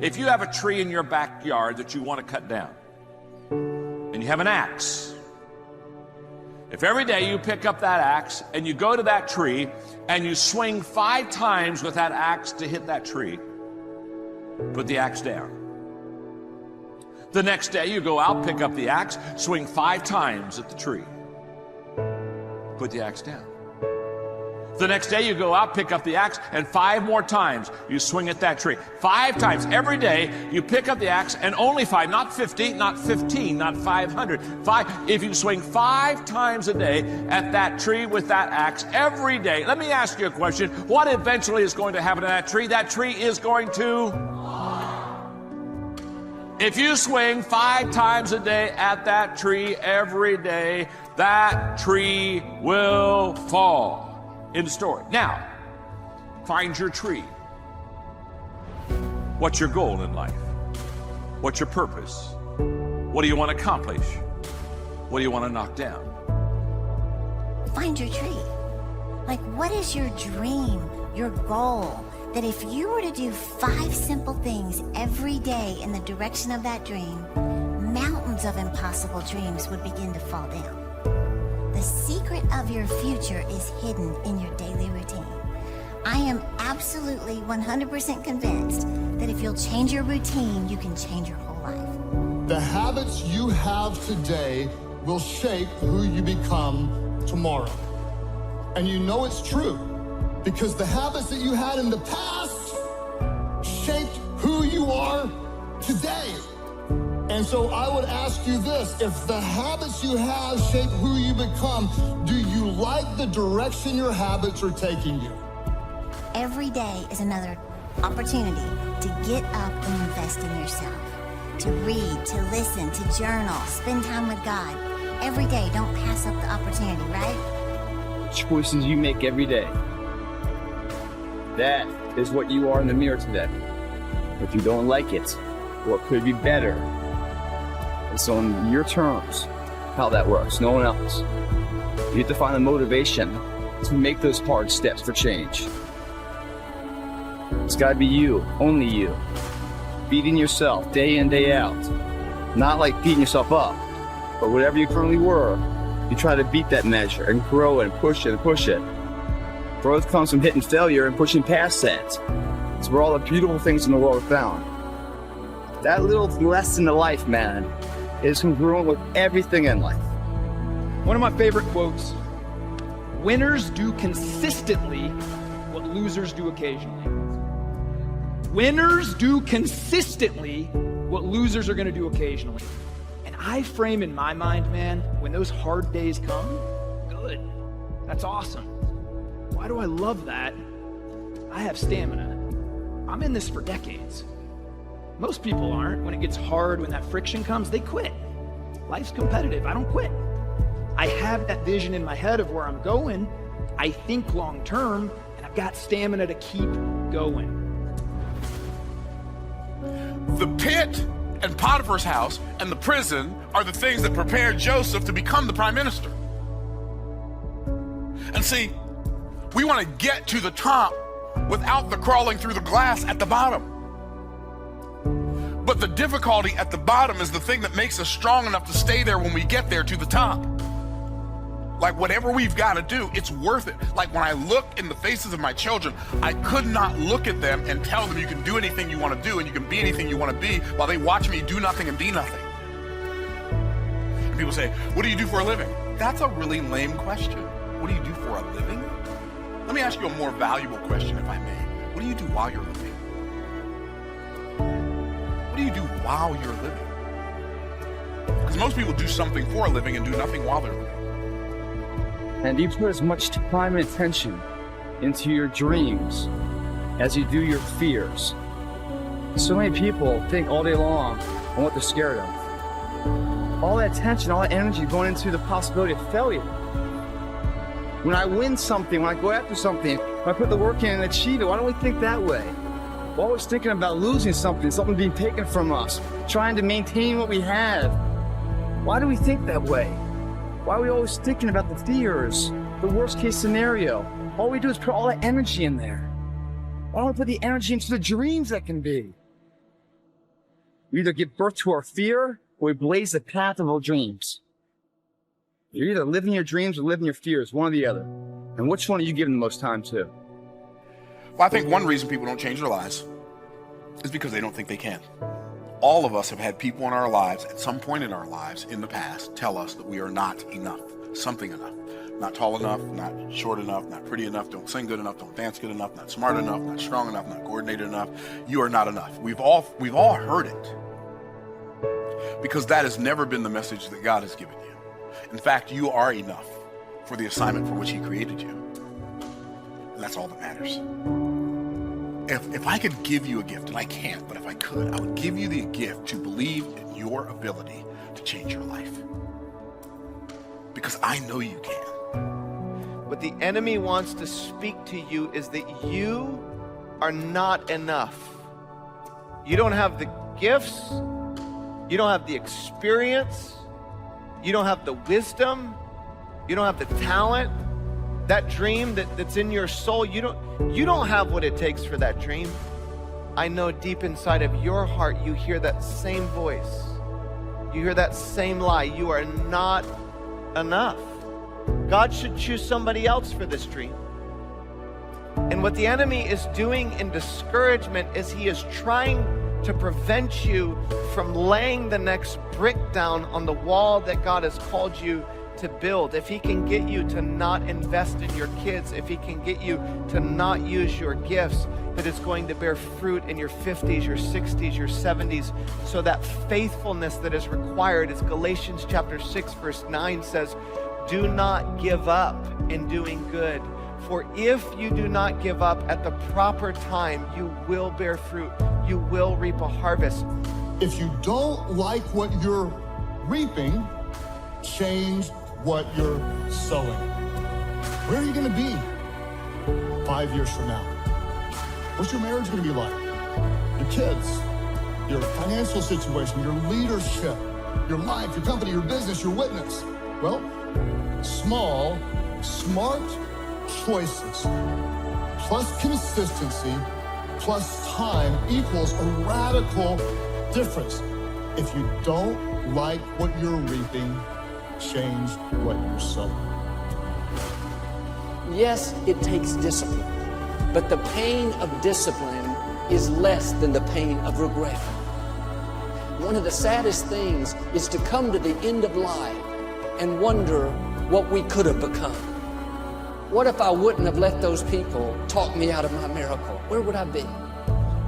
If you have a tree in your backyard that you want to cut down, and you have an axe, if every day you pick up that axe and you go to that tree and you swing 5 times with that axe to hit that tree, put the axe down. The next day you go out, pick up the axe, swing 5 times at the tree, put the axe down. The next day you go out, pick up the axe, and 5 more times you swing at that tree. 5 times. Every day you pick up the axe, and only 5, not 50, not 15, not 500. 5. If you swing 5 times a day at that tree with that axe every day, let me ask you a question. What eventually is going to happen to that tree? That tree is going to... If you swing 5 times a day at that tree every day, that tree will fall. End of story. Now, find your tree. What's your goal in life? What's your purpose? What do you want to accomplish? What do you want to knock down? Find your tree. Like, what is your dream, your goal? That if you were to do 5 simple things every day in the direction of that dream, mountains of impossible dreams would begin to fall down. The secret of your future is hidden in your daily routine. I am absolutely 100% convinced that if you'll change your routine, you can change your whole life. The habits you have today will shape who you become tomorrow. And you know it's true because the habits that you had in the past shaped who you are today. And so I would ask you this, if the habits you have shape who you become, do you like the direction your habits are taking you? Every day is another opportunity to get up and invest in yourself, to read, to listen, to journal, spend time with God. Every day, don't pass up the opportunity, right? Choices you make every day. That is what you are in the mirror today. If you don't like it, what could be better? It's on your terms how that works, no one else. You have to find the motivation to make those hard steps for change. It's got to be you, only you. Beating yourself day in, day out. Not like beating yourself up, but whatever you currently were, you try to beat that measure and grow and push it and push it. Growth comes from hitting failure and pushing past that. It's where all the beautiful things in the world are found. That little lesson to life, man, is congruent with everything in life. One of my favorite quotes, winners do consistently what losers do occasionally. Winners do consistently what losers are going to do occasionally. And I frame in my mind, man, when those hard days come, good. That's awesome. Why do I love that? I have stamina. I'm in this for decades. Most people aren't. When it gets hard, when that friction comes, they quit. Life's competitive. I don't quit. I have that vision in my head of where I'm going. I think long term, and I've got stamina to keep going. The pit and Potiphar's house and the prison are the things that prepared Joseph to become the prime minister. And see, we want to get to the top without the crawling through the glass at the bottom. But the difficulty at the bottom is the thing that makes us strong enough to stay there when we get there to the top. Like whatever we've got to do, it's worth it. Like when I look in the faces of my children, I could not look at them and tell them you can do anything you want to do and you can be anything you want to be while they watch me do nothing and be nothing. And people say, what do you do for a living? That's a really lame question. What do you do for a living? Let me ask you a more valuable question, if I may. What do you do while you're living? What do you do while you're living? Because most people do something for a living and do nothing while they're living. And you put as much time and attention into your dreams as you do your fears. So many people think all day long on what they're scared of. All that attention, all that energy going into the possibility of failure. When I win something, when I go after something, when I put the work in and achieve it, why don't we think that way? We're always thinking about losing something, something being taken from us, trying to maintain what we have. Why do we think that way? Why are we always thinking about the fears, the worst case scenario? All we do is put all that energy in there. Why don't we put the energy into the dreams that can be? We either give birth to our fear or we blaze the path of our dreams. You're either living your dreams or living your fears, one or the other. And which one are you giving the most time to? Well, I think one reason people don't change their lives is because they don't think they can. All of us have had people in our lives at some point in our lives in the past tell us that we are not enough, something enough. Not tall enough, not short enough, not pretty enough, don't sing good enough, don't dance good enough, not smart enough, not strong enough, not coordinated enough. You are not enough. We've all heard it, because that has never been the message that God has given you. In fact, you are enough for the assignment for which He created you. And that's all that matters. If I could give you a gift, and I can't, but if I could, I would give you the gift to believe in your ability to change your life. Because I know you can. What the enemy wants to speak to you is that you are not enough. You don't have the gifts. You don't have the experience. You don't have the wisdom. You don't have the talent. That dream that's in your soul, you don't have what it takes for that dream. I know deep inside of your heart, you hear that same voice. You hear that same lie. You are not enough. God should choose somebody else for this dream. And what the enemy is doing in discouragement is he is trying to prevent you from laying the next brick down on the wall that God has called you to build. If he can get you to not invest in your kids, if he can get you to not use your gifts, that is going to bear fruit in your 50s, your 60s, your 70s. So that faithfulness that is required, as Galatians chapter 6 verse 9 says, do not give up in doing good. For if you do not give up at the proper time, you will bear fruit. You will reap a harvest. If you don't like what you're reaping, change what you're sowing. Where are you going to be 5 years from now? What's your marriage going to be like? Your kids, your financial situation, your leadership, your life, your company, your business, your witness. Well, small, smart choices plus consistency plus time equals a radical difference. If you don't like what you're reaping, change what you're sowing. Yes, it takes discipline, but the pain of discipline is less than the pain of regret. One of the saddest things is to come to the end of life and wonder what we could have become. What if I wouldn't have let those people talk me out of my miracle? Where would I be?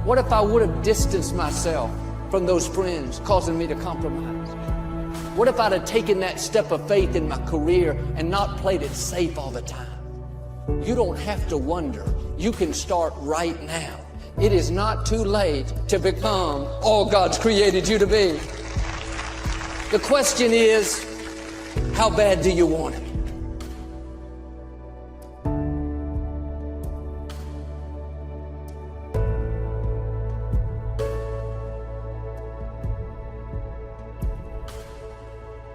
What if I would have distanced myself from those friends, causing me to compromise? What if I'd have taken that step of faith in my career and not played it safe all the time? You don't have to wonder. You can start right now. It is not too late to become all God's created you to be. The question is, how bad do you want it?